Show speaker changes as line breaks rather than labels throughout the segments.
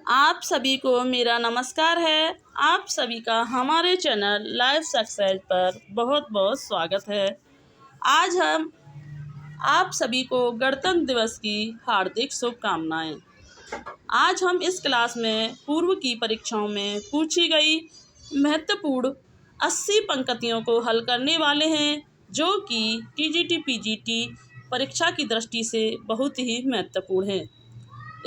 आप सभी को मेरा नमस्कार है। आप सभी का हमारे चैनल लाइफ सक्सेस पर बहुत बहुत स्वागत है। आज हम आप सभी को गणतंत्र दिवस की हार्दिक शुभकामनाएं। आज हम इस क्लास में पूर्व की परीक्षाओं में पूछी गई महत्वपूर्ण 80 पंक्तियों को हल करने वाले हैं, जो कि टीजीटी पीजीटी परीक्षा की दृष्टि से बहुत ही महत्वपूर्ण है।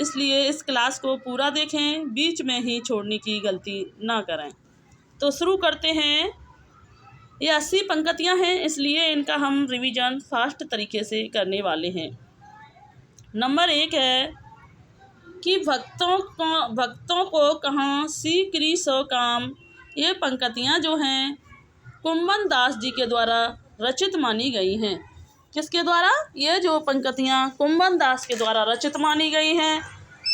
इसलिए इस क्लास को पूरा देखें, बीच में ही छोड़ने की गलती ना करें। तो शुरू करते हैं। ये 80 पंक्तियां हैं, इसलिए इनका हम रिवीजन फास्ट तरीके से करने वाले हैं। नंबर 1 है कि भक्तों को कहाँ सीकरी सो काम। ये पंक्तियां जो हैं कुंभन दास जी के द्वारा रचित मानी गई हैं। किसके द्वारा? ये जो पंक्तियां कुंभन दास के द्वारा रचित मानी गई हैं।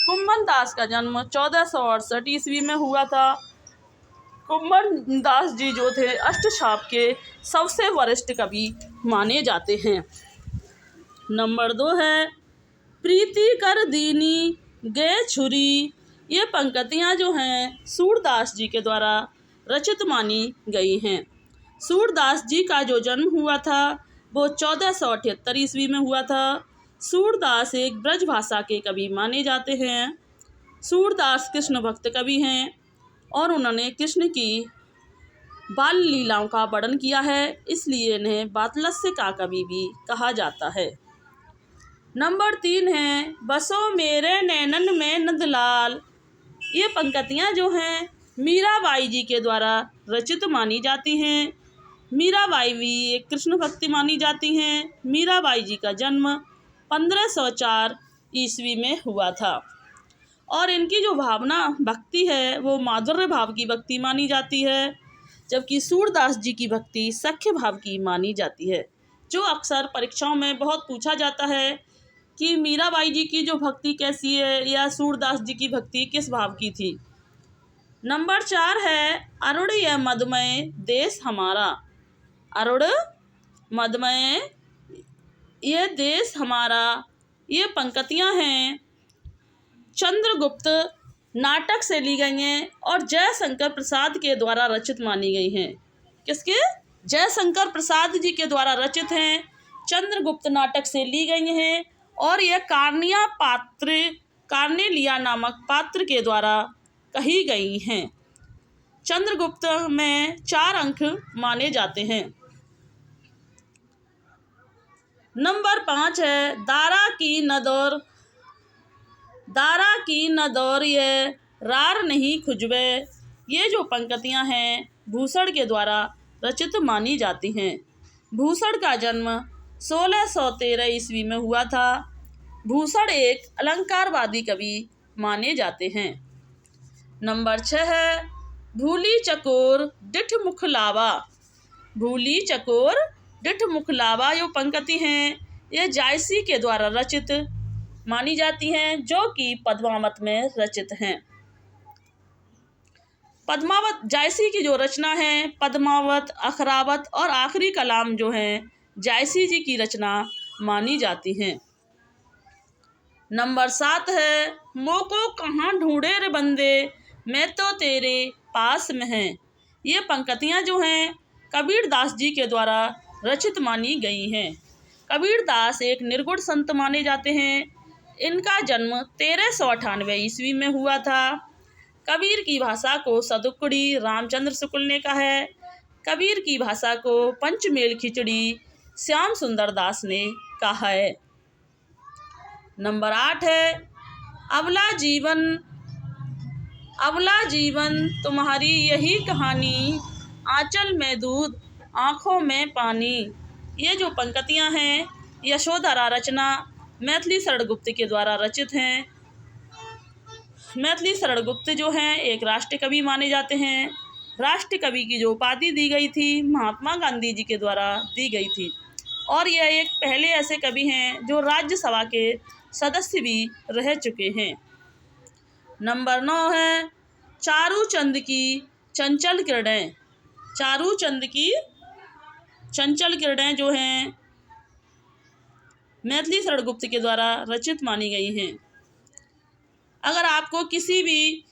कुंभन दास का जन्म 1468 ईस्वी में हुआ था। कुंभन दास जी जो थे अष्टछाप के सबसे वरिष्ठ कवि माने जाते हैं। नंबर 2 है प्रीति कर दीनी गे छुरी। ये पंक्तियां जो हैं सूरदास जी के द्वारा रचित मानी गई हैं। सूरदास जी का जो जन्म हुआ था वो 1478 ईस्वी में हुआ था। सूरदास एक ब्रज भाषा के कवि माने जाते हैं। सूरदास कृष्ण भक्त कवि हैं और उन्होंने कृष्ण की बाल लीलाओं का वर्णन किया है, इसलिए इन्हें वात्सल्य का कवि भी कहा जाता है। नंबर 3 है बसो मेरे नैनन में नंदलाल। ये पंक्तियां जो हैं मीराबाई जी के द्वारा रचित मानी जाती हैं। मीराबाई भी एक कृष्ण भक्ति मानी जाती हैं। मीराबाई जी का जन्म 1504 ईस्वी में हुआ था और इनकी जो भावना भक्ति है वो माधुर्य भाव की भक्ति मानी जाती है, जबकि सूरदास जी की भक्ति सख्य भाव की मानी जाती है। जो अक्सर परीक्षाओं में बहुत पूछा जाता है कि मीराबाई जी की जो भक्ति कैसी है या सूरदास जी की भक्ति किस भाव की थी। नंबर 4 है अरुण यह मदमय देश हमारा। अरुण मदमय ये देश हमारा। ये पंक्तियां हैं चंद्रगुप्त नाटक से ली गई हैं और जयशंकर प्रसाद के द्वारा रचित मानी गई हैं। किसके? जयशंकर प्रसाद जी के द्वारा रचित हैं। चंद्रगुप्त नाटक से ली गई हैं और यह कार्नेलिया नामक पात्र के द्वारा कही गई हैं। चंद्रगुप्त में 4 अंक माने जाते हैं। नंबर 5 है दारा की नदौर ये रार नहीं खुजबे। ये जो पंक्तियां हैं भूषण के द्वारा रचित मानी जाती हैं। भूषण का जन्म 1613 ईस्वी में हुआ था। भूषण एक अलंकारवादी कवि माने जाते हैं। नंबर 6 है भूली चकोर डिठ मुखलावा। भूली चकोर डिठ मुखलावा जो पंक्ति हैं ये जायसी के द्वारा रचित मानी जाती हैं, जो कि पद्मावत में रचित हैं। पद्मावत जायसी की जो रचना है पद्मावत, अखरावत और आखिरी कलाम जो हैं जायसी जी की रचना मानी जाती हैं। नंबर 7 है मोको कहाँ ढूंढे रे बंदे मैं तो तेरे पास में है। ये पंक्तियां जो हैं कबीरदास जी के द्वारा रचित मानी गई हैं। कबीरदास एक निर्गुण संत माने जाते हैं। इनका जन्म 1398 ईस्वी में हुआ था। कबीर की भाषा को सदुक्कड़ी रामचंद्र शुक्ल ने कहा है। कबीर की भाषा को पंचमेल खिचड़ी श्याम सुंदर दास ने कहा है। नंबर 8 है अबला जीवन तुम्हारी यही कहानी आंचल में दूध आँखों में पानी। ये जो पंक्तियां हैं यशोधरा रचना मैथिली शरण गुप्त के द्वारा रचित हैं। मैथिली शरण गुप्त जो हैं एक राष्ट्र कवि माने जाते हैं। राष्ट्र कवि की जो उपाधि दी गई थी महात्मा गांधी जी के द्वारा दी गई थी और यह एक पहले ऐसे कवि हैं जो राज्यसभा के सदस्य भी रह चुके हैं। नंबर 9 है चारूचंद की चंचल किरणें। चारूचंद की चंचल किरणें जो हैं मैथिली शरण गुप्त के द्वारा रचित मानी गई हैं। अगर आपको किसी भी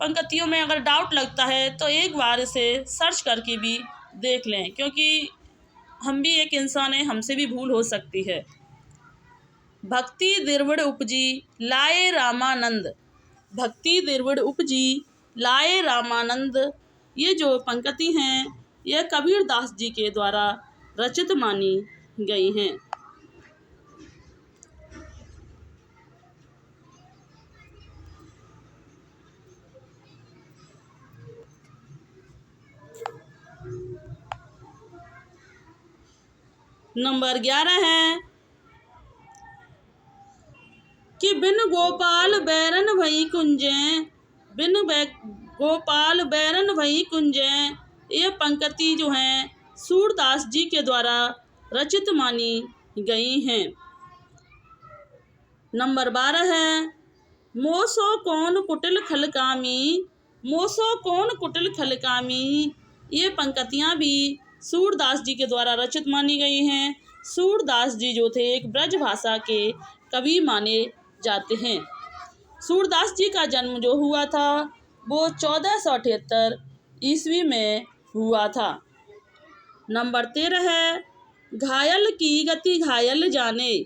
पंक्तियों में अगर डाउट लगता है तो एक बार इसे सर्च करके भी देख लें, क्योंकि हम भी एक इंसान हैं, हमसे भी भूल हो सकती है। भक्ति द्रविड़ उपजी लाए रामानंद, भक्ति द्रविड़ उपजी लाए रामानंद, ये जो पंक्ति हैं यह कबीर दास जी के द्वारा रचित मानी गई हैं। नंबर 11 है कि बिन गोपाल बैरन भई कुंजें, गोपाल बैरन भई कुंजें, ये पंक्ति जो है सूरदास जी के द्वारा रचित मानी गई हैं। नंबर 12 है मोसो कौन कुटिल खलकामी, मोसो कौन कुटिल खलकामी, ये पंक्तियाँ भी सूरदास जी के द्वारा रचित मानी गई हैं। सूरदास जी जो थे एक ब्रज भाषा के कवि माने जाते हैं। सूरदास जी का जन्म जो हुआ था वो 1478 ईस्वी में हुआ था। नंबर 13 है घायल की गति घायल जाने,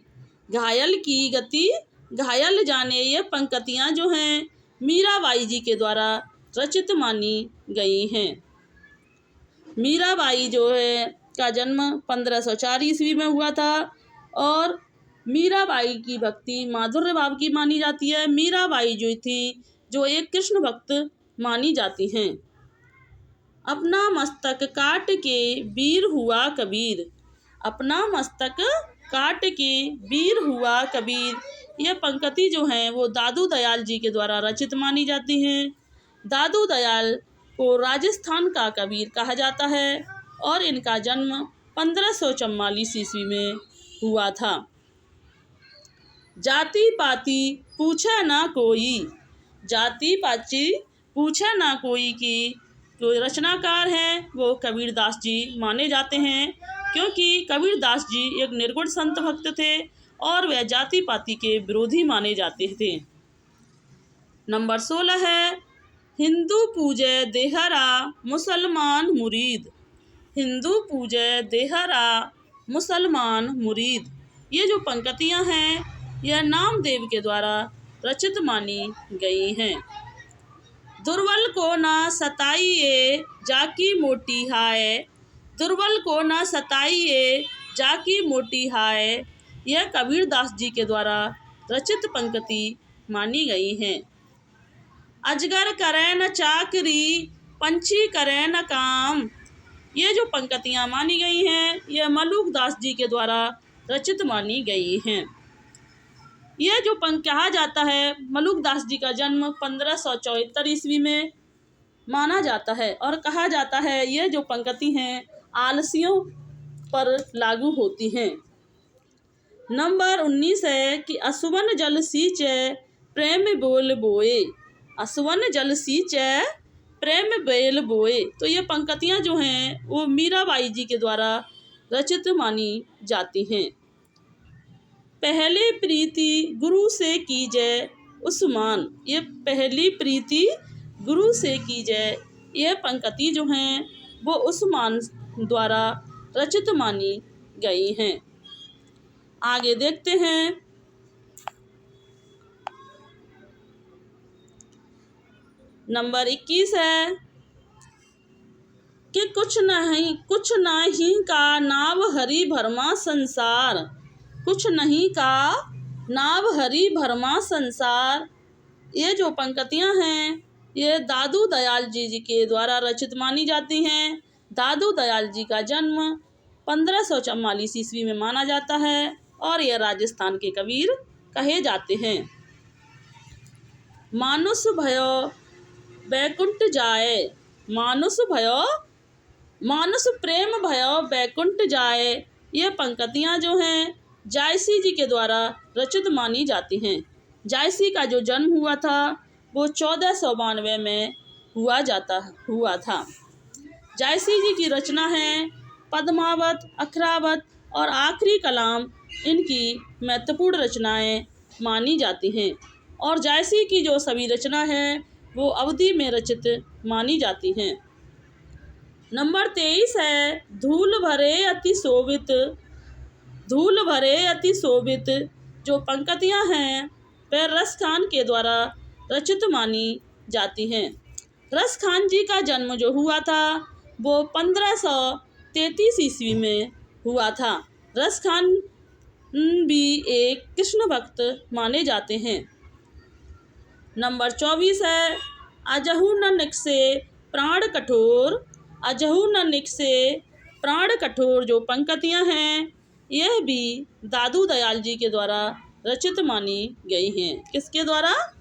घायल की गति घायल जाने, ये पंक्तियाँ जो हैं मीराबाई जी के द्वारा रचित मानी गई हैं। मीराबाई जो है का जन्म 1504 ईस्वी में हुआ था और मीराबाई की भक्ति माधुर्य भाव की मानी जाती है। मीराबाई जो थी जो एक कृष्ण भक्त मानी जाती हैं। अपना मस्तक काट के वीर हुआ कबीर, अपना मस्तक काट के वीर हुआ कबीर, ये पंक्ति जो हैं वो दादू दयाल जी के द्वारा रचित मानी जाती हैं। दादू दयाल को राजस्थान का कबीर कहा जाता है और इनका जन्म 1544 ईस्वी में हुआ था। जाति पाति पूछे ना कोई, जाति पाति पूछे ना कोई की जो रचनाकार हैं वो कबीरदास जी माने जाते हैं, क्योंकि कबीरदास जी एक निर्गुण संत भक्त थे और वह जाति पाति के विरोधी माने जाते थे। नंबर 16 है हिंदू पूजे देहरा मुसलमान मुरीद, हिंदू पूजे देहरा मुसलमान मुरीद, ये जो पंक्तियाँ हैं यह नामदेव के द्वारा रचित मानी गई हैं। दुर्बल को ना सताइए जाकी मोटी हाय, दुर्बल को ना सताइए जाकी मोटी हाय, यह कबीरदास जी के द्वारा रचित पंक्ति मानी गई हैं। अजगर करे न चाकरी पंछी करे न काम, ये जो पंक्तियाँ मानी गई हैं यह मलुकदास जी के द्वारा रचित मानी गई हैं। यह जो कहा जाता है मलुकदास जी का जन्म 1574 ईस्वी में माना जाता है और कहा जाता है ये जो पंक्ति हैं आलसियों पर लागू होती हैं। नंबर 19 है कि असुवन जल सींचे प्रेम बोल बोए, असुवन जल सींचे प्रेम बेल बोए, तो ये पंक्तियाँ जो हैं वो मीराबाई जी के द्वारा रचित मानी जाती हैं। पहले प्रीति गुरु से कीजिए उस्मान, ये पहली प्रीति गुरु से कीजिए, यह पंक्ति जो हैं वो उस्मान द्वारा रचित मानी गई हैं। आगे देखते हैं। नंबर 21 है कि कुछ नहीं का नाव हरि भरमा संसार, कुछ नहीं का नाव हरि भरमा संसार, ये जो पंक्तियाँ हैं ये दादू दयाल जी के द्वारा रचित मानी जाती हैं। दादू दयाल जी का जन्म 1544 ईस्वी में माना जाता है और यह राजस्थान के कबीर कहे जाते हैं। मानुष भयो बैकुंठ जाए, मानुष प्रेम भयो बैकुंठ जाए, ये पंक्तियाँ जो हैं जायसी जी के द्वारा रचित मानी जाती हैं। जायसी का जो जन्म हुआ था वो 1492 में हुआ था। जायसी जी की रचना है पद्मावत, अखरावत और आखिरी कलाम, इनकी महत्वपूर्ण रचनाएं मानी जाती हैं और जायसी की जो सभी रचना है वो अवधि में रचित मानी जाती हैं। नंबर 23 है धूल भरे अति शोभित। धूल भरे अति शोभित जो पंक्तियां हैं वह रस खान के द्वारा रचित मानी जाती हैं। रस खान जी का जन्म जो हुआ था वो 1533 ईस्वी में हुआ था। रस खान भी एक कृष्ण भक्त माने जाते हैं। नंबर 24 है अजहु न निकसे प्राण कठोर। अजहु न निकसे प्राण कठोर जो पंक्तियां हैं यह भी दादू दयाल जी के द्वारा रचित मानी गई हैं। किसके द्वारा?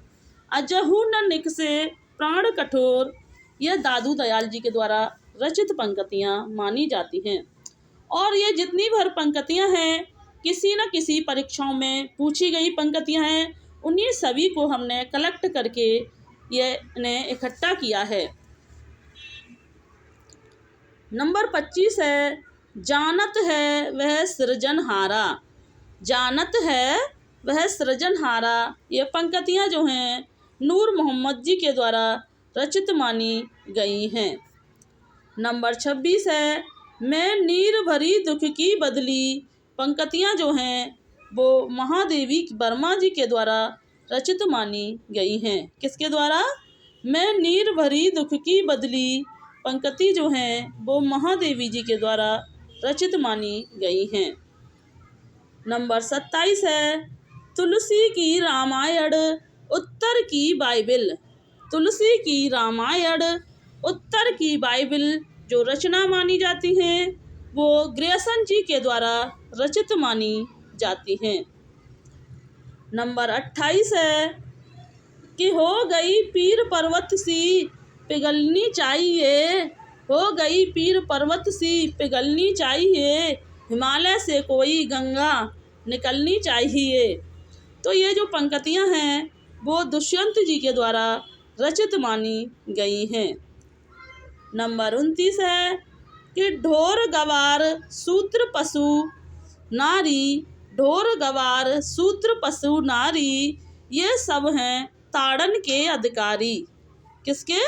अजहु न निकसे प्राण कठोर, यह दादू दयाल जी के द्वारा रचित पंक्तियां मानी जाती हैं। और ये जितनी भर पंक्तियां हैं किसी न किसी परीक्षाओं में पूछी गई पंक्तियां हैं, उन्हीं सभी को हमने कलेक्ट करके ये इन्हें इकट्ठा किया है। नंबर 25 है जानत है वह सृजनहारा। जानत है वह सृजनहारा, ये पंक्तियां जो हैं नूर मोहम्मद जी के द्वारा रचित मानी गई हैं। नंबर 26 है मैं नीर भरी दुख की बदली। पंक्तियां जो हैं वो महादेवी वर्मा जी के द्वारा रचित मानी गई हैं। किसके द्वारा? मैं नीर भरी दुख की बदली पंक्ति जो हैं वो महादेवी जी के द्वारा रचित मानी गई हैं। नंबर 27 है तुलसी की रामायण उत्तर की बाइबिल। तुलसी की रामायण उत्तर की बाइबिल जो रचना मानी जाती हैं वो ग्रेसन जी के द्वारा रचित मानी जाती हैं। नंबर 28 है कि हो गई पीर पर्वत सी पिघलनी चाहिए। हो गई पीर पर्वत सी पिघलनी चाहिए, हिमालय से कोई गंगा निकलनी चाहिए। तो ये जो पंक्तियां हैं वो दुष्यंत जी के द्वारा रचित मानी गई हैं। नंबर 29 है कि ढोर गवार सूत्र पशु नारी। ढोर गवार सूत्र पशु नारी ये सब हैं ताड़न के अधिकारी। किसके?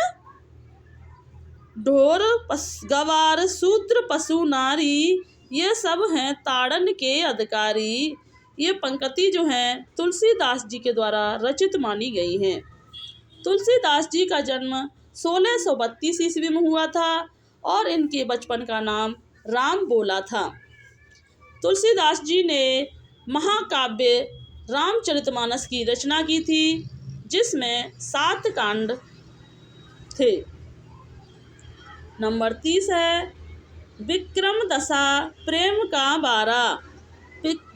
ढोर गवार सूत्र पशु नारी ये सब हैं ताड़न के अधिकारी। ये पंक्ति जो है तुलसीदास जी के द्वारा रचित मानी गई हैं। तुलसीदास जी का जन्म 1632 ईस्वी में हुआ था और इनके बचपन का नाम राम बोला था। तुलसीदास जी ने महाकाव्य रामचरितमानस की रचना की थी जिसमें 7 कांड थे। नंबर 30 है विक्रम दशा प्रेम का बारा।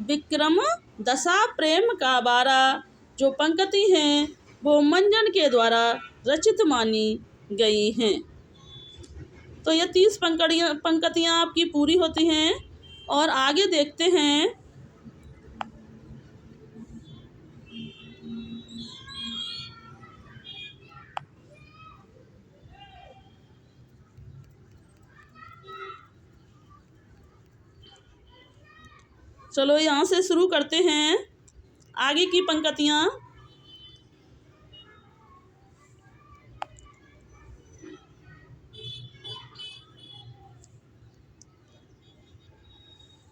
विक्रम दशा प्रेम का बारा जो पंक्ति हैं वो मंजन के द्वारा रचित मानी गई हैं। तो ये 30 पंक्तियां आपकी पूरी होती हैं और आगे देखते हैं। चलो यहाँ से शुरू करते हैं आगे की पंक्तियाँ।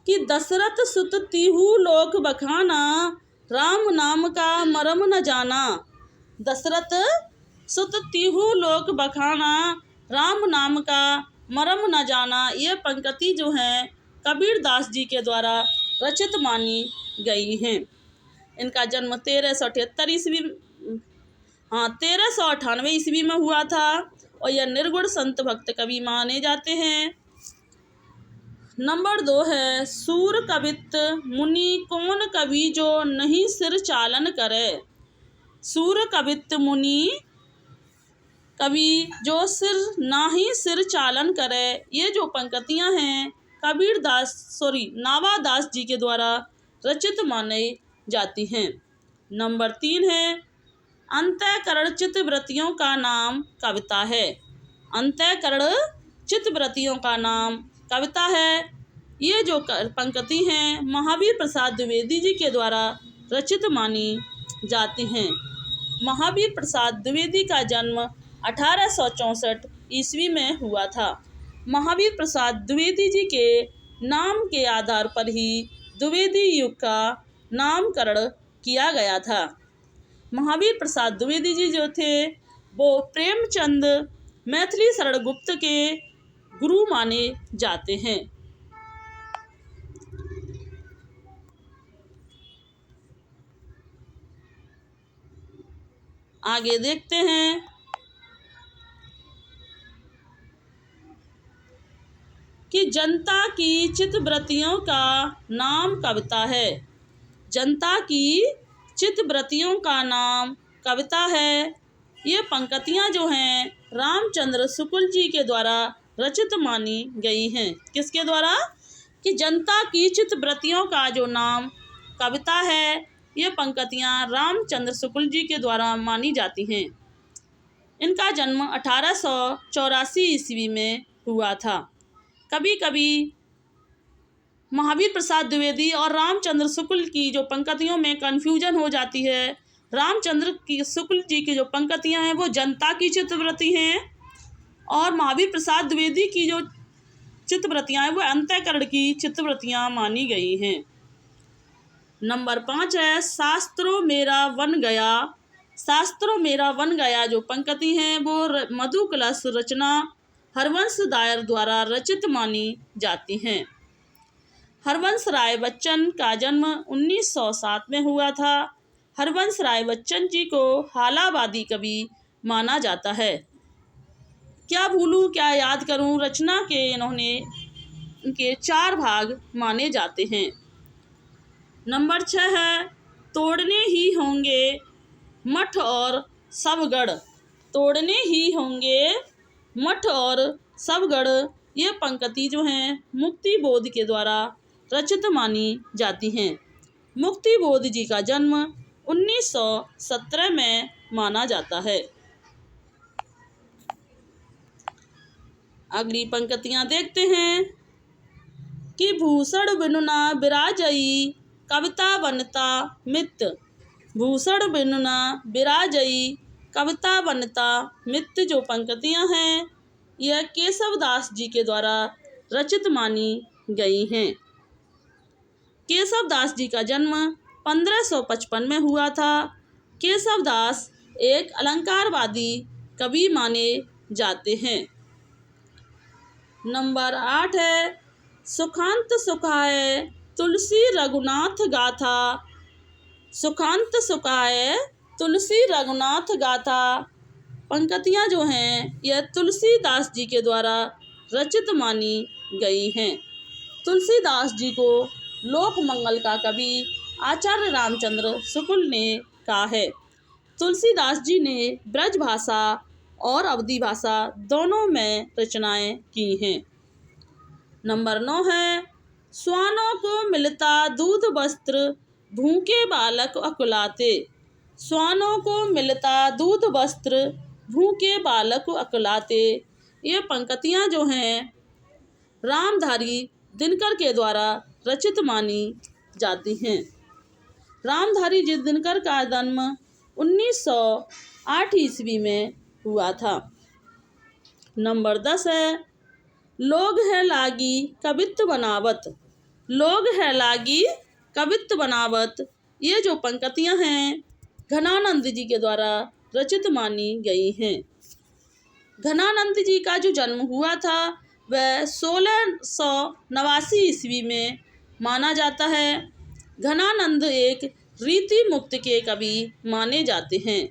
कि दशरथ सुत तिहु लोक बखाना, राम नाम का मरम न जाना। दशरथ सुत तिहु लोक बखाना, राम नाम का मरम न जाना। ये पंक्ति जो है कबीर दास जी के द्वारा रचित मानी गई हैं। इनका जन्म 1378 ईस्वी 1398 ईस्वी में हुआ था और यह निर्गुण संत भक्त कवि माने जाते हैं। नंबर 2 है सूर कवित मुनि कौन कवि जो नहीं सिर चालन करे। सूर कवित मुनि कवि जो नाही सिर चालन करे। ये जो पंक्तियां हैं नावादास जी के द्वारा रचित माने जाती हैं। नंबर 3 है अंतःकरण चित्तवृत्तियों का नाम कविता है। अंतःकरण चित्तवृत्तियों का नाम कविता है। ये जो पंक्ति हैं महावीर प्रसाद द्विवेदी जी के द्वारा रचित मानी जाती हैं। महावीर प्रसाद द्विवेदी का जन्म 1864 ईस्वी में हुआ था। महावीर प्रसाद द्विवेदी जी के नाम के आधार पर ही द्विवेदी युग का नामकरण किया गया था। महावीर प्रसाद द्विवेदी जी जो थे वो प्रेमचंद मैथिली शरण गुप्त के गुरु माने जाते हैं। आगे देखते हैं। कि जनता की चित्तवृत्तियों का नाम कविता है। जनता की चित्तवृत्तियों का नाम कविता है। ये पंक्तियाँ जो हैं रामचंद्र शुक्ल जी के द्वारा रचित मानी गई हैं। किसके द्वारा? कि जनता की चित्तवृत्तियों का जो नाम कविता है, ये पंक्तियाँ रामचंद्र शुक्ल जी के द्वारा मानी जाती हैं। इनका जन्म 1884 ईस्वी में हुआ था। कभी कभी महावीर प्रसाद द्विवेदी और रामचंद्र शुक्ल की जो पंक्तियों में कन्फ्यूजन हो जाती है। रामचंद्र की शुक्ल जी की जो पंक्तियाँ हैं वो जनता की चित्तवृत्ति हैं और महावीर प्रसाद द्विवेदी की जो चित्तवृत्तियाँ हैं वो अंतःकरण की चित्तवृत्तियाँ मानी गई हैं। नंबर 5 है शास्त्रों मेरा वन गया। शास्त्रों मेरा वन गया जो पंक्ति हैं वो मधु कलश रचना हरवंश दायर द्वारा रचित मानी जाती हैं। हरवंश राय बच्चन का जन्म 1907 में हुआ था। हरवंश राय बच्चन जी को हालावादी कवि माना जाता है। क्या भूलूं क्या याद करूं रचना के इनके 4 भाग माने जाते हैं। नंबर 6 है तोड़ने ही होंगे मठ और सब गढ़। तोड़ने ही होंगे मठ और सब गढ़, ये पंक्ति जो हैं मुक्ति बोध के द्वारा रचित मानी जाती हैं। मुक्ति बोध जी का जन्म 1917 में माना जाता है। अगली पंक्तियाँ देखते हैं। कि भूषण बिनुना बिराजई कविता बनता मित। भूषण बिनुना बिराजई कविता बनता मित जो पंक्तियाँ हैं यह केशव दास जी के द्वारा रचित मानी गई हैं। केशव दास जी का जन्म 1555 में हुआ था। केशव दास एक अलंकारवादी कवि माने जाते हैं। नंबर 8 है सुखांत सुखाए तुलसी रघुनाथ गाथा। सुखांत सुखाए तुलसी रघुनाथ गाथा पंक्तियाँ जो हैं यह तुलसीदास जी के द्वारा रचित मानी गई हैं। तुलसीदास जी को लोक मंगल का कवि आचार्य रामचंद्र शुक्ल ने कहा है। तुलसीदास जी ने ब्रज भाषा और अवधी भाषा दोनों में रचनाएं की हैं। नंबर 9 है स्वानों को मिलता दूध वस्त्र भूखे बालक अकुलाते। स्वानों को मिलता दूध वस्त्र भूखे बालक अकुलाते, ये पंक्तियाँ जो हैं रामधारी दिनकर के द्वारा रचित मानी जाती हैं। रामधारी जी दिनकर का जन्म 1908 ईस्वी में हुआ था। नंबर 10 है लोग है लागी कवित्व बनावत। लोग है लागी कवित्व बनावत, ये जो पंक्तियाँ हैं घनानंद जी के द्वारा रचित मानी गई हैं। घनानंद जी का जो जन्म हुआ था वह 1689 ईस्वी में माना जाता है। घनानंद एक रीति मुक्त के कवि माने जाते हैं।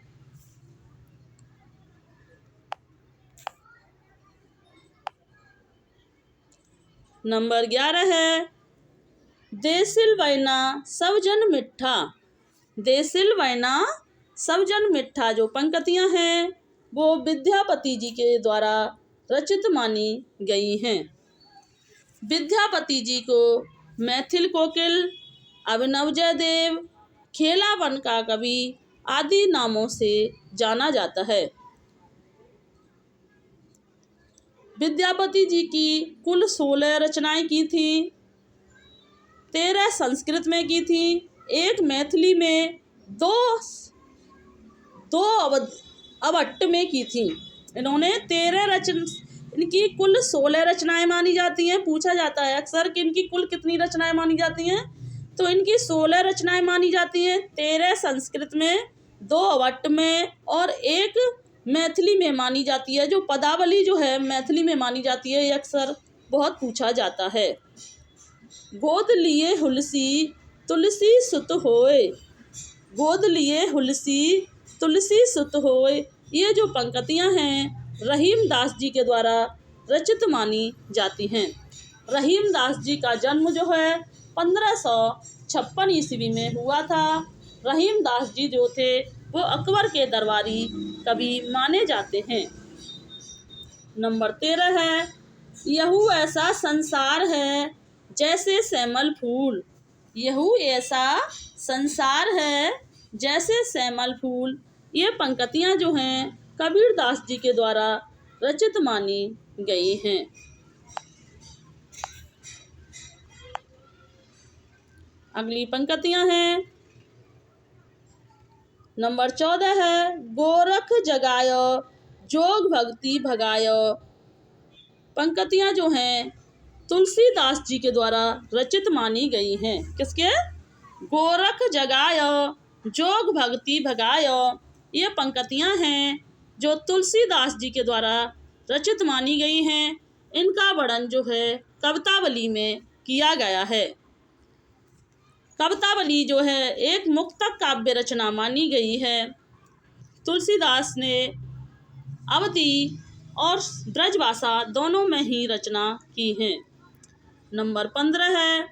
नंबर 11 है देसिल वैना सब जन मिठा। देसिल वैना सब जन मिठा जो पंक्तियाँ हैं वो विद्यापति जी के द्वारा रचित मानी गई हैं। विद्यापति जी को मैथिल कोकिल, अभिनव जयदेव, खेलावन का कवि आदि नामों से जाना जाता है। विद्यापति जी की कुल 16 रचनाएं की थी। 13 संस्कृत में की थी, एक मैथिली में, दो दो अवट्ट में की थी। इन्होंने 13 इनकी कुल 16 रचनाएं मानी जाती हैं। पूछा जाता है अक्सर कि इनकी कुल कितनी रचनाएं मानी जाती हैं, तो इनकी 16 रचनाएं मानी जाती हैं। 13 संस्कृत में, 2 अवट्ट में और 1 मैथिली में मानी जाती है। जो पदावली जो है मैथिली में मानी जाती है, ये अक्सर बहुत पूछा जाता है। गोद लिए हुलसी तुलसी सुत होए, गोद लिए हुलसी तुलसी सुत होए, ये जो पंक्तियां हैं रहीम दास जी के द्वारा रचित मानी जाती हैं। रहीम दास जी का जन्म जो है 1556 ईस्वी में हुआ था। रहीम दास जी जो थे वो अकबर के दरबारी कवि माने जाते हैं। नंबर 13 है, यहू ऐसा संसार है जैसे श्यामल फूल, यहू ऐसा संसार है जैसे श्यामल फूल, ये पंक्तियां जो हैं कबीर दास जी के द्वारा रचित मानी गई हैं। अगली पंक्तियां हैं, नंबर 14 है, गोरख जगायो जोग भक्ति भगायो। पंक्तियां जो हैं तुलसीदास जी के द्वारा रचित मानी गई हैं। किसके? गोरख जगायो जोग भक्ति भगायो, ये पंक्तियां हैं जो तुलसीदास जी के द्वारा रचित मानी गई हैं। इनका वर्णन जो है कवितावली में किया गया है। कवितावली जो है एक मुक्तक काव्य रचना मानी गई है। तुलसीदास ने अवधी और ब्रजभाषा दोनों में ही रचना की है। नंबर 15 है,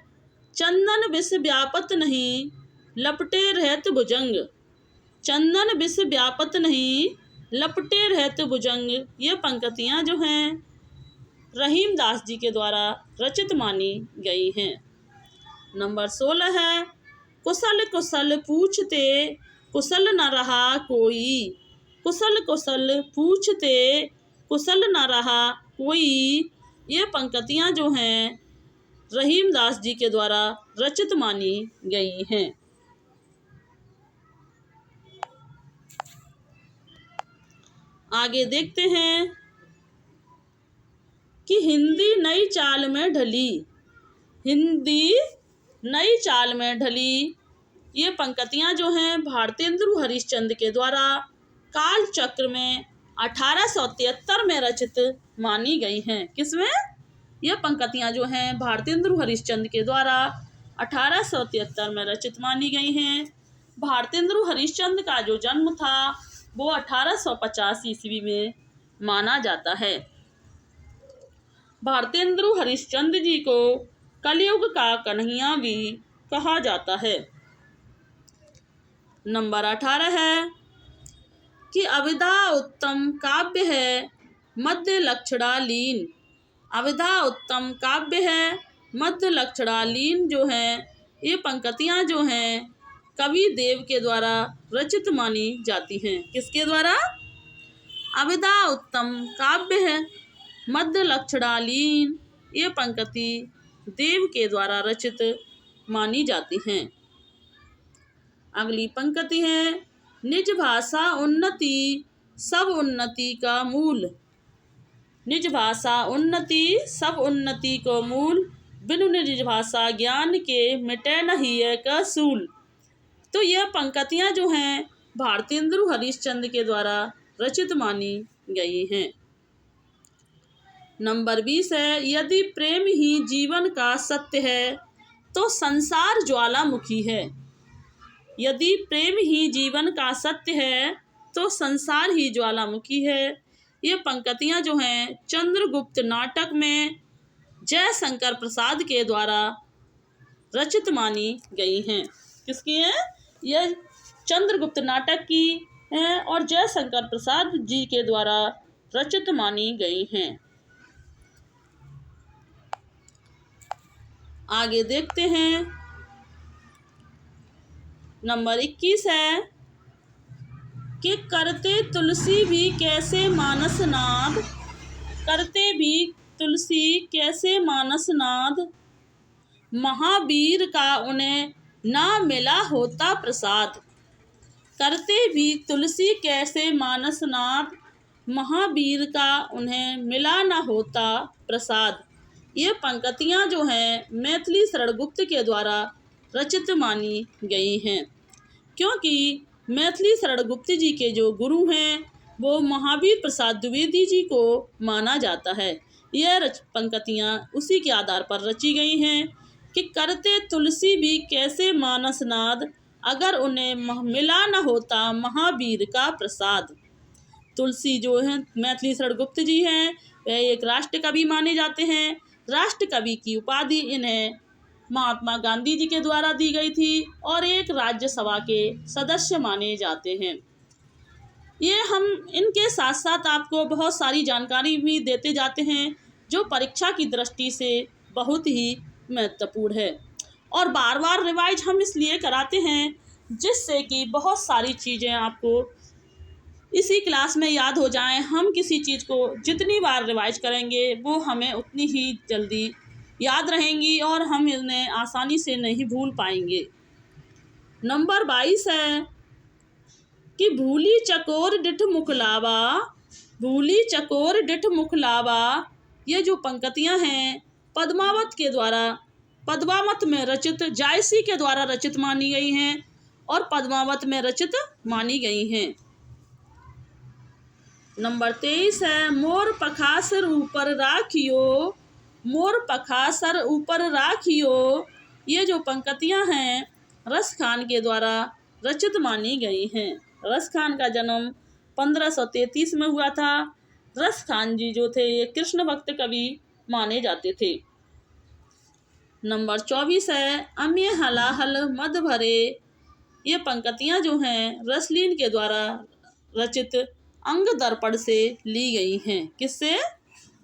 चंदन विष व्यापत नहीं लपटे रहत भुजंग, चंदन विष व्यापत नहीं लपटे रहत भुजंग, ये पंक्तियां जो हैं रहीम दास जी के द्वारा रचित मानी गई हैं। नंबर 16 है, कुशल कुशल पूछते कुशल न रहा कोई, कुशल कुशल पूछते कुशल न रहा कोई, ये पंक्तियां जो हैं रहीम दास जी के द्वारा रचित मानी गई हैं। आगे देखते हैं कि हिंदी नई चाल में ढली, हिंदी नई चाल में ढली, ये पंक्तियां जो हैं भारतेंदु हरिश्चंद्र के द्वारा काल चक्र में 1873 में रचित मानी गई हैं। किसमें? ये पंक्तियां जो हैं भारतेंदु हरिश्चंद्र के द्वारा 1873 में रचित मानी गई हैं। भारतेंदु हरिश्चंद्र का जो जन्म था वो 1850 ईस्वी में माना जाता है। भारतेंदु हरिश्चंद्र जी को कलयुग का कन्हैया भी कहा जाता है। नंबर 18 है कि अविधा उत्तम काव्य है मध्य लक्षणा लीन, अविधा उत्तम काव्य है मध्य लक्षणा लीन, जो है ये पंक्तियां जो हैं कवि देव के द्वारा रचित मानी जाती हैं। किसके द्वारा? अविधा उत्तम काव्य है मध्य लक्षणा लीन, ये पंक्ति देव के द्वारा रचित मानी जाती हैं। अगली पंक्ति है, निज भाषा उन्नति सब उन्नति का मूल, निज भाषा उन्नति सब उन्नति को मूल, बिनु निज भाषा ज्ञान के मिटे नहीं का सूल। तो यह पंक्तियां जो हैं भारतेंदु हरिश्चंद्र के द्वारा रचित मानी गई हैं। नंबर 20 है, यदि प्रेम ही जीवन का सत्य है तो संसार ज्वालामुखी है, यदि प्रेम ही जीवन का सत्य है तो संसार ही ज्वालामुखी है। ये पंक्तियां जो हैं चंद्रगुप्त नाटक में जयशंकर प्रसाद के द्वारा रचित मानी गई हैं। किसकी हैं? यह चंद्रगुप्त नाटक की हैं और जयशंकर प्रसाद जी के द्वारा रचित मानी गई हैं। आगे देखते हैं, नंबर 21 है कि करते तुलसी भी कैसे मानस नाद, करते भी तुलसी कैसे मानस नाद, महावीर का उन्हें ना मिला होता प्रसाद, करते भी तुलसी कैसे मानसनाद, महावीर का उन्हें मिला न होता प्रसाद। ये पंक्तियाँ जो हैं मैथिली शरणगुप्त के द्वारा रचित मानी गई हैं, क्योंकि मैथिली शरणगुप्त जी के जो गुरु हैं वो महावीर प्रसाद द्विवेदी जी को माना जाता है। यह पंक्तियाँ उसी के आधार पर रची गई हैं कि करते तुलसी भी कैसे मानसनाद, अगर उन्हें मिला न होता महावीर का प्रसाद। तुलसी जो है मैथिली शरणगुप्त जी हैं, वह एक राष्ट्र कवि माने जाते हैं। राष्ट्र कवि की उपाधि इन्हें महात्मा गांधी जी के द्वारा दी गई थी और एक राज्यसभा के सदस्य माने जाते हैं। ये हम इनके साथ साथ आपको बहुत सारी जानकारी भी देते जाते हैं जो परीक्षा की दृष्टि से बहुत ही महत्वपूर्ण है, और बार बार रिवाइज हम इसलिए कराते हैं जिससे कि बहुत सारी चीज़ें आपको इसी क्लास में याद हो जाएं। हम किसी चीज़ को जितनी बार रिवाइज करेंगे वो हमें उतनी ही जल्दी याद रहेंगी और हम इन्हें आसानी से नहीं भूल पाएंगे। नंबर 22 है कि भूली चकोर डिठ मुखलावा, भूली चकोर डिठ मुखलावा। ये जो पंक्तियां हैं पद्मावत में रचित जायसी के द्वारा रचित मानी गई हैं और पद्मावत में रचित मानी गई हैं। नंबर 23 है मोर पखासर ऊपर राखियो, मोर पखासर ऊपर राखियो। ये जो पंक्तियां हैं रस खान के द्वारा रचित मानी गई हैं। रस खान का जन्म 1533 में हुआ था। रस खान जी जो थे ये कृष्ण भक्त कवि माने जाते थे। नंबर 24 है अम्य हलाहल मद भरे। ये पंक्तियां जो हैं रसलीन के द्वारा रचित अंग दर्पण से ली गई हैं। किससे?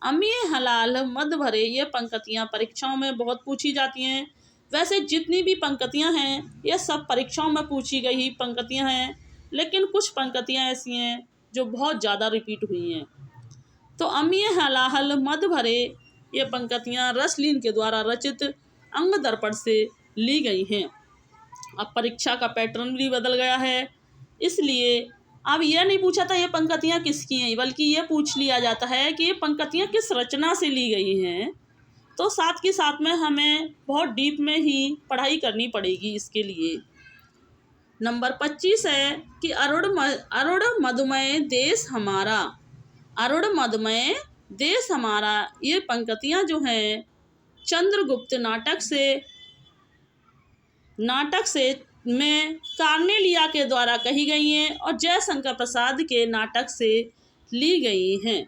अम्य हलाल मद भरे। ये पंक्तियां परीक्षाओं में बहुत पूछी जाती हैं। वैसे जितनी भी पंक्तियां हैं ये सब परीक्षाओं में पूछी गई पंक्तियां हैं, लेकिन कुछ पंक्तियां ऐसी हैं जो बहुत ज़्यादा रिपीट हुई हैं। तो अम्य हलाहल मद भरे ये पंक्तियां रसलीन के द्वारा रचित अंग दर्पण से ली गई हैं। अब परीक्षा का पैटर्न भी बदल गया है, इसलिए अब यह नहीं पूछा था ये पंक्तियाँ किसकी हैं, बल्कि ये पूछ लिया जाता है कि ये पंक्तियाँ किस रचना से ली गई हैं। तो साथ के साथ में हमें बहुत डीप में ही पढ़ाई करनी पड़ेगी इसके लिए। नंबर 25 है कि अरुण मधुमय देश हमारा, अरुण मधुमय देश हमारा। ये पंक्तियाँ जो हैं चंद्रगुप्त नाटक से में कार्नेलिया के द्वारा कही गई हैं और जयशंकर प्रसाद के नाटक से ली गई हैं।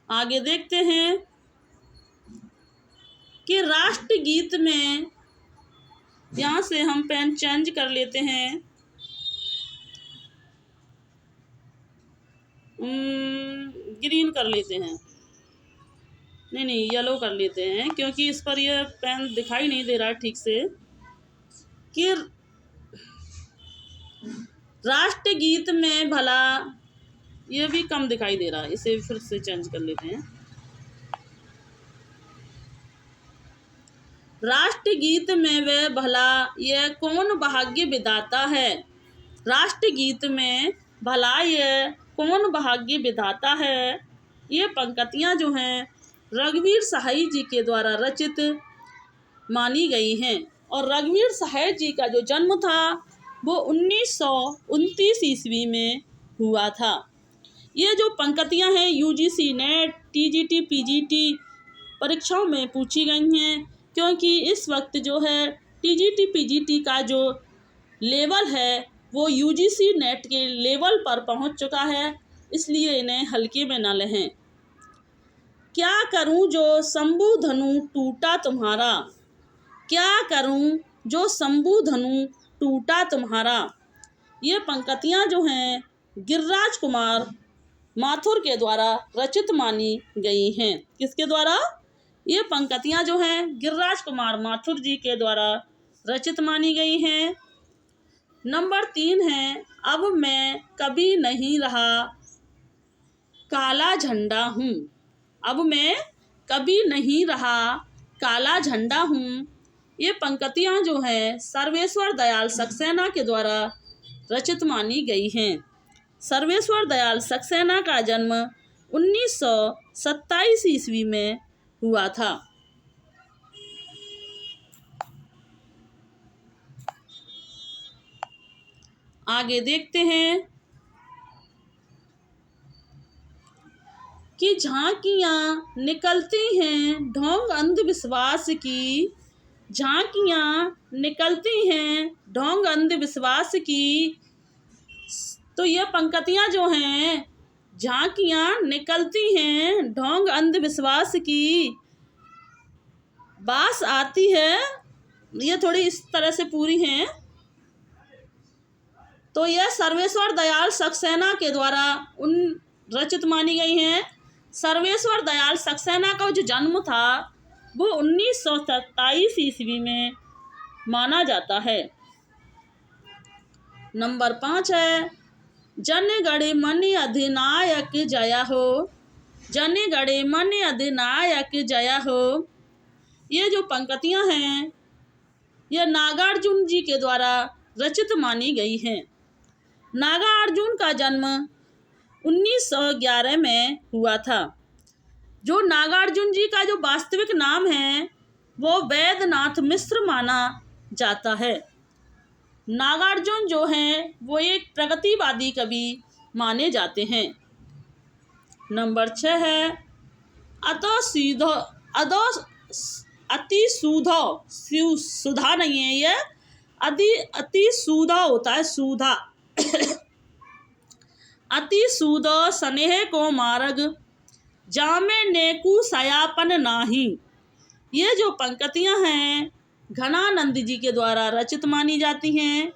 आगे देखते हैं कि राष्ट्रगीत में, यहाँ से हम पेन चेंज कर लेते हैं, ग्रीन कर लेते हैं, नहीं येलो कर लेते हैं, क्योंकि इस पर यह पेन दिखाई नहीं दे रहा ठीक से कि राष्ट्रगीत में भला, ये भी कम दिखाई दे रहा है, इसे फिर से चेंज कर लेते हैं। राष्ट्रगीत में वह भला यह कौन भाग्य विधाता है, राष्ट्रगीत में भला यह कौन भाग्य विधाता है। ये पंक्तियाँ जो हैं रघुवीर सहाय जी के द्वारा रचित मानी गई हैं और रघुवीर सहाय जी का जो जन्म था वो 1929 ईस्वी में हुआ था। ये जो पंक्तियां हैं यूजीसी नेट टीजीटी पीजीटी परीक्षाओं में पूछी गई हैं, क्योंकि इस वक्त जो है टीजीटी पीजीटी का जो लेवल है वो यूजीसी नेट के लेवल पर पहुंच चुका है, इसलिए इन्हें हल्के में न लें। क्या करूं जो शंभु धनु टूटा तुम्हारा, क्या करूं जो शंभु धनु टूटा तुम्हारा। ये पंक्तियां जो हैं गिरिराज कुमार माथुर के द्वारा रचित मानी गई हैं। किसके द्वारा? ये पंक्तियां जो हैं गिरिराज कुमार माथुर जी के द्वारा रचित मानी गई हैं। नंबर 3 है अब मैं कभी नहीं रहा काला झंडा हूँ, अब मैं कभी नहीं रहा काला झंडा हूँ, ये पंक्तियाँ जो हैं सर्वेश्वर दयाल सक्सेना के द्वारा रचित मानी गई हैं। सर्वेश्वर दयाल सक्सेना का जन्म 1927 ईस्वी में हुआ था। आगे देखते हैं कि झांकियाँ निकलती हैं ढोंग अंधविश्वास की, झांकियाँ निकलती हैं ढोंग अंधविश्वास की। तो ये पंक्तियाँ जो हैं, झांकियाँ निकलती हैं ढोंग अंधविश्वास की, बास आती है, ये थोड़ी इस तरह से पूरी हैं। तो यह सर्वेश्वर दयाल सक्सेना के द्वारा रचित मानी गई हैं। सर्वेश्वर दयाल सक्सेना का जो जन्म था वो 1927 ईस्वी में माना जाता है। नंबर 5 है जन गण मन अधिनायक जया हो, जन गण मन अधिनायक जया हो। ये जो पंक्तियाँ हैं ये नागार्जुन जी के द्वारा रचित मानी गई हैं। नागार्जुन का जन्म 1911 में हुआ था। जो नागार्जुन जी का जो वास्तविक नाम है वो वैद्यनाथ मिश्र माना जाता है। नागार्जुन जो हैं वो एक प्रगतिवादी कवि माने जाते हैं। नंबर 6 है अति सूधा, सुधा नहीं है ये, अति सूधा होता है, सूधा। अति सूदो स्नेह को मार्ग, जामे नेकू सयापन नाही। ये जो पंक्तियाँ हैं घनानंद जी के द्वारा रचित मानी जाती हैं।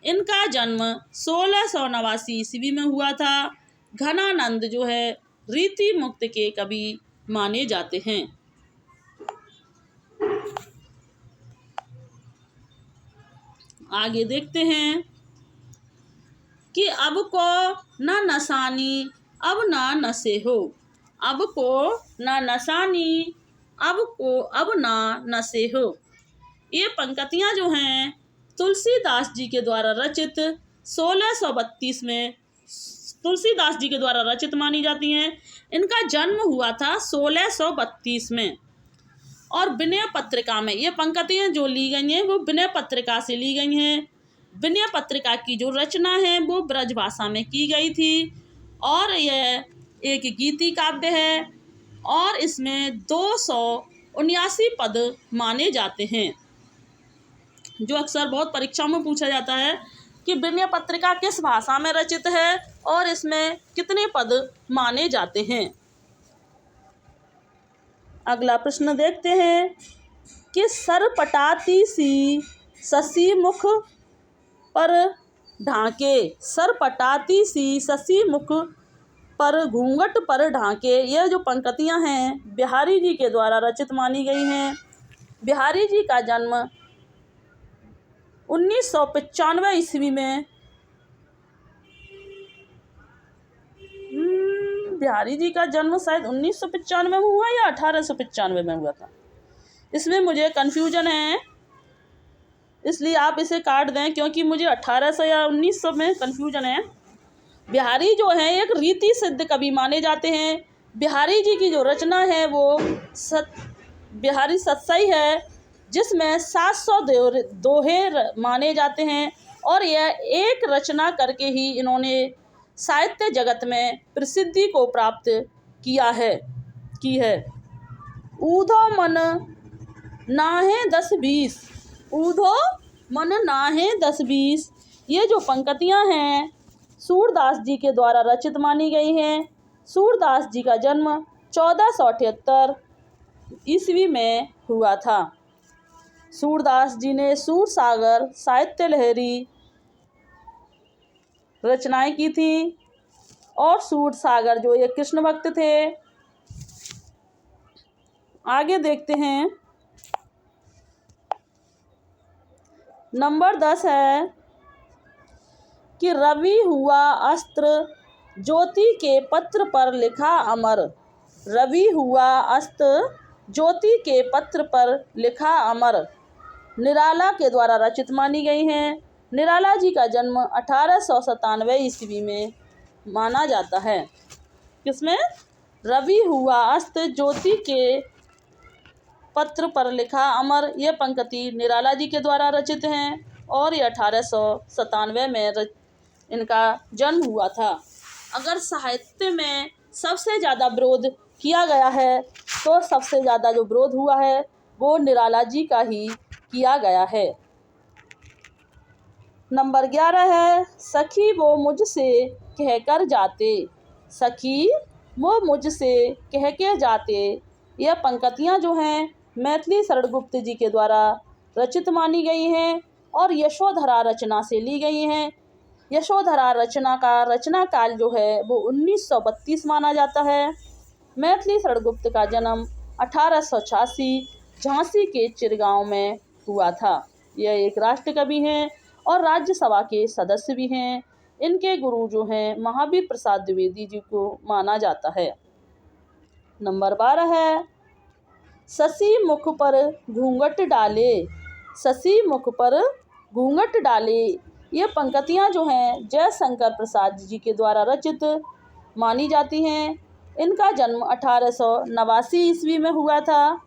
इनका जन्म 1689 ईस्वी में हुआ था। घनानंद जो है रीति मुक्त के कवि माने जाते हैं। आगे देखते हैं कि अब को न नसानी अब ना नशे हो, अब को न नसानी अब ना नशे हो। ये पंक्तियाँ जो हैं तुलसीदास जी के द्वारा रचित 1632 में तुलसीदास जी के द्वारा रचित मानी जाती हैं। इनका जन्म हुआ था 1632 में। और विनय पत्रिका में ये पंक्तियाँ जो ली गई हैं वो विनय पत्रिका से ली गई हैं। विनय पत्रिका की जो रचना है वो ब्रज भाषा में की गई थी और यह एक गीति काव्य है और इसमें 279 पद माने जाते हैं। जो अक्सर बहुत परीक्षाओं में पूछा जाता है कि विनय पत्रिका किस भाषा में रचित है और इसमें कितने पद माने जाते हैं। अगला प्रश्न देखते हैं कि सरपटाती सी शशि मुख पर ढांके, सरपटाती सी शशि मुख पर घूंघट पर ढांके। ये जो पंक्तियां हैं बिहारी जी के द्वारा रचित मानी गई हैं। बिहारी जी का जन्म 1995 ईस्वी में बिहारी जी का जन्म शायद 1995 में हुआ या 1895 में हुआ था, इसमें मुझे कन्फ्यूजन है, इसलिए आप इसे काट दें क्योंकि मुझे 1800 या 1900 में कन्फ्यूजन है। बिहारी जो है एक रीति सिद्ध कवि माने जाते हैं। बिहारी जी की जो रचना है वो बिहारी सत्सई है जिसमें 700 दोहे माने जाते हैं और यह एक रचना करके ही इन्होंने साहित्य जगत में प्रसिद्धि को प्राप्त की है। ऊधो मन नाहे 10-20, ऊधो मन नाहे 10-20। ये जो पंक्तियां हैं सूरदास जी के द्वारा रचित मानी गई हैं। सूरदास जी का जन्म 1478 ईस्वी में हुआ था। सूरदास जी ने सूरसागर, साहित्य लहरी रचनाएं की थी और सूरसागर जो ये कृष्ण भक्त थे। आगे देखते हैं नंबर 10 है कि रवि हुआ अस्त्र ज्योति के पत्र पर लिखा अमर, रवि हुआ अस्त्र ज्योति के पत्र पर लिखा अमर निराला के द्वारा रचित मानी गई हैं। निराला जी का जन्म 1897 ईस्वी में माना जाता है। किसमें? रवि हुआ अस्त ज्योति के पत्र पर लिखा अमर, ये पंक्ति निराला जी के द्वारा रचित हैं और ये 1897 में इनका जन्म हुआ था। अगर साहित्य में सबसे ज़्यादा विरोध किया गया है तो सबसे ज़्यादा जो विरोध हुआ है वो निराला जी का ही किया गया है। नंबर 11 है सखी वो मुझसे कहकर जाते। सखी वो मुझसे कह के जाते, यह पंक्तियाँ जो हैं मैथिली शरण गुप्त जी के द्वारा रचित मानी गई हैं और यशोधरा रचना से ली गई हैं। यशोधरा रचना का रचना काल जो है वो 1932 माना जाता है। मैथिली शरण गुप्त का जन्म 1886 झांसी के चिरगांव में हुआ था। यह एक राष्ट्र कवि हैं और राज्यसभा के सदस्य भी हैं। इनके गुरु जो हैं महावीर प्रसाद द्विवेदी जी को माना जाता है। नंबर 12 है शशि मुख पर घूंघट डाले। शशि मुख पर घूंघट डाले, ये पंक्तियाँ जो हैं जयशंकर प्रसाद जी के द्वारा रचित मानी जाती हैं। इनका जन्म 1889 ईस्वी में हुआ था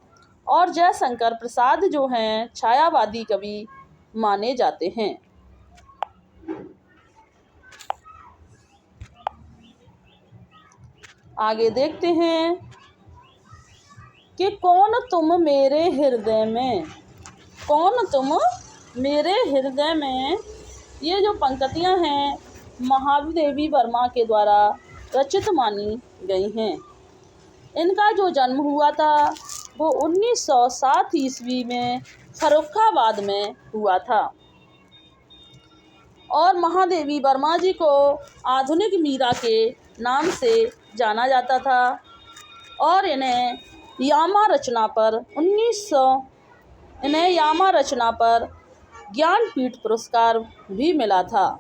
और जयशंकर प्रसाद जो हैं छायावादी कवि माने जाते हैं। आगे देखते हैं कि कौन तुम मेरे हृदय में। कौन तुम मेरे हृदय में, ये जो पंक्तियाँ हैं महादेवी वर्मा के द्वारा रचित मानी गई हैं। इनका जो जन्म हुआ था वो 1907 ईस्वी में फर्रुखाबाद में हुआ था और महादेवी वर्मा जी को आधुनिक मीरा के नाम से जाना जाता था और इन्हें यामा रचना पर ज्ञानपीठ पुरस्कार भी मिला था।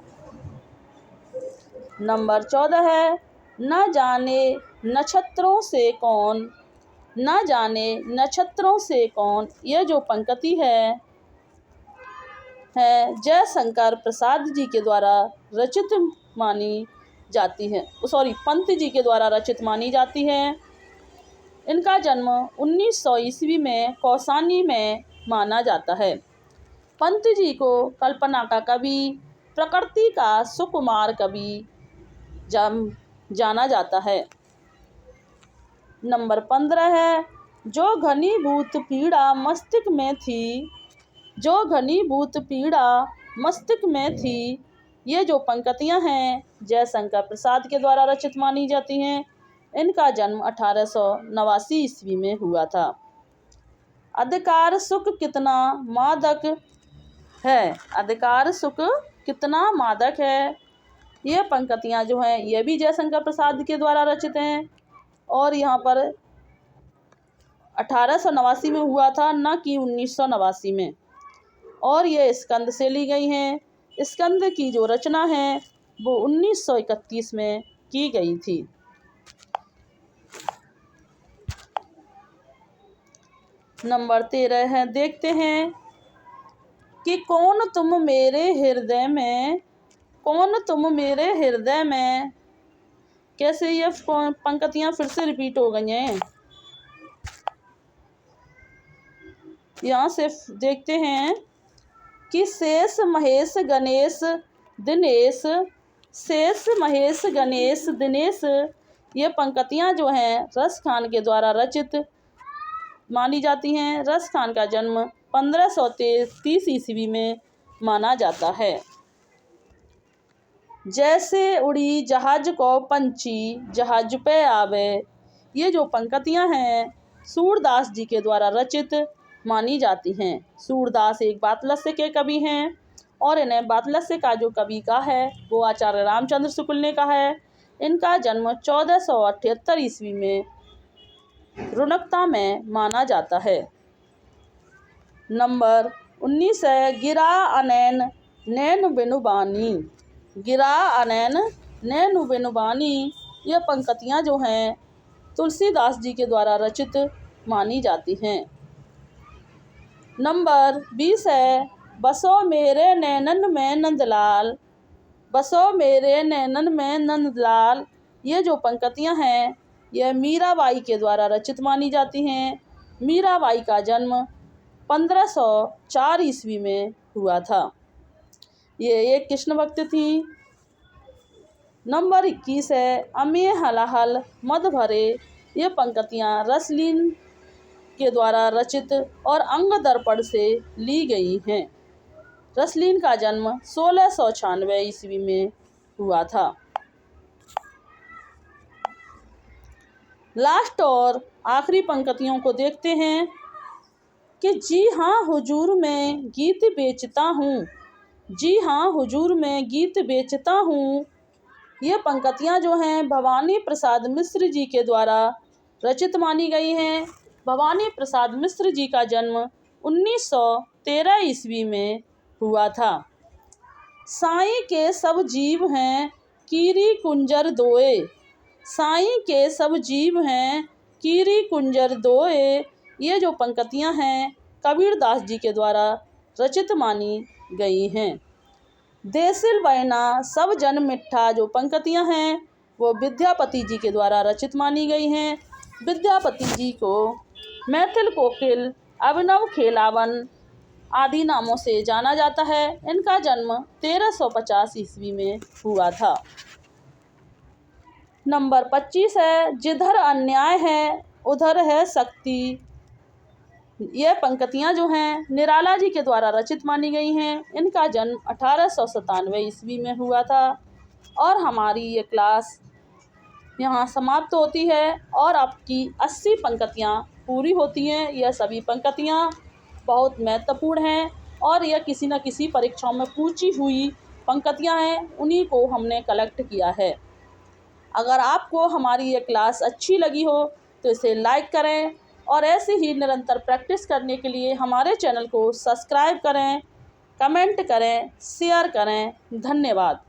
नंबर 14 है न जाने नक्षत्रों से कौन। न जाने नक्षत्रों से कौन, यह जो पंक्ति है जयशंकर प्रसाद जी के द्वारा रचित मानी जाती है। पंत जी के द्वारा रचित मानी जाती है। इनका जन्म 1900 ईस्वी में कौसानी में माना जाता है। पंत जी को कल्पना का कवि, प्रकृति का सुकुमार कवि जाना जाता है। नंबर 15 है जो घनीभूत पीड़ा मस्तिष्क में थी। जो घनीभूत पीड़ा मस्तिष्क में थी, ये जो पंक्तियाँ हैं जयशंकर प्रसाद के द्वारा रचित मानी जाती हैं। इनका जन्म 1889 ईस्वी में हुआ था। अधिकार सुख कितना मादक है। अधिकार सुख कितना मादक है, ये पंक्तियाँ जो हैं ये भी जयशंकर प्रसाद के द्वारा रचित हैं और यहाँ पर 1889 में हुआ था, न कि 1989 में, और ये स्कंद से ली गई हैं। स्कंद की जो रचना है वो 1931 में की गई थी। नंबर 13 है, देखते हैं कि कौन तुम मेरे हृदय में। कौन तुम मेरे हृदय में, कैसे ये पंक्तियाँ फिर से रिपीट हो गई हैं। यहाँ से देखते हैं कि शेष महेश गणेश दिनेश। शेष महेश गणेश दिनेश, ये पंक्तियाँ जो हैं रस खान के द्वारा रचित मानी जाती हैं। रस खान का जन्म 1530 ईस्वी में माना जाता है। जैसे उड़ी जहाज को पंछी जहाज पे आवे, ये जो पंक्तियाँ हैं सूरदास जी के द्वारा रचित मानी जाती हैं। सूरदास एक बातलस्य के कवि हैं और इन्हें बातलस्य का जो कवि का है वो आचार्य रामचंद्र शुक्ल ने कहा है। इनका जन्म 1478 ईस्वी में रुनकता में माना जाता है। नंबर 19 है गिरा अनैन नैन बिनुबानी। गिरा अनैन नैन बिनुबानी, ये पंक्तियाँ जो हैं तुलसीदास जी के द्वारा रचित मानी जाती हैं। नंबर 20 है बसो मेरे नैनन में नंदलाल। बसो मेरे नैनन में नंदलाल, ये जो पंक्तियाँ हैं यह मीराबाई के द्वारा रचित मानी जाती हैं। मीराबाई का जन्म 1504 ईस्वी में हुआ था। ये एक कृष्ण भक्त थी। नंबर 21 है अमे हलाहल मद भरे, ये पंक्तियाँ रसलीन के द्वारा रचित और अंग दर्पण से ली गई हैं। रसलीन का जन्म 1696 ईस्वी में हुआ था। लास्ट और आखिरी पंक्तियों को देखते हैं कि जी हाँ हुजूर मैं गीत बेचता हूँ। जी हाँ हुजूर मैं गीत बेचता हूँ, ये पंक्तियाँ जो हैं भवानी प्रसाद मिश्र जी के द्वारा रचित मानी गई हैं। भवानी प्रसाद मिश्र जी का जन्म 1913 ईस्वी में हुआ था। साईं के सब जीव हैं कीरी कुंजर दोए। साईं के सब जीव हैं कीरी कुंजर दोए, ये जो पंक्तियाँ हैं कबीरदास जी के द्वारा रचित मानी गई हैं। देसिल बैना सब जन मिठा, जो पंक्तियाँ हैं वो विद्यापति जी के द्वारा रचित मानी गई हैं। विद्यापति जी को मैथिल कोकिल, अभिनव खेलावन आदि नामों से जाना जाता है। इनका जन्म 1350 ईस्वी में हुआ था। नंबर 25 है जिधर अन्याय है उधर है शक्ति। ये पंक्तियाँ जो हैं निराला जी के द्वारा रचित मानी गई हैं। इनका जन्म 1897 ईस्वी में हुआ था। और हमारी ये क्लास यहाँ समाप्त होती है और आपकी 80 पंक्तियाँ पूरी होती हैं। यह सभी पंक्तियाँ बहुत महत्वपूर्ण हैं और यह किसी न किसी परीक्षाओं में पूछी हुई पंक्तियाँ हैं, उन्हीं को हमने कलेक्ट किया है। अगर आपको हमारी ये क्लास अच्छी लगी हो तो इसे लाइक करें और ऐसे ही निरंतर प्रैक्टिस करने के लिए हमारे चैनल को सब्सक्राइब करें, कमेंट करें, शेयर करें। धन्यवाद।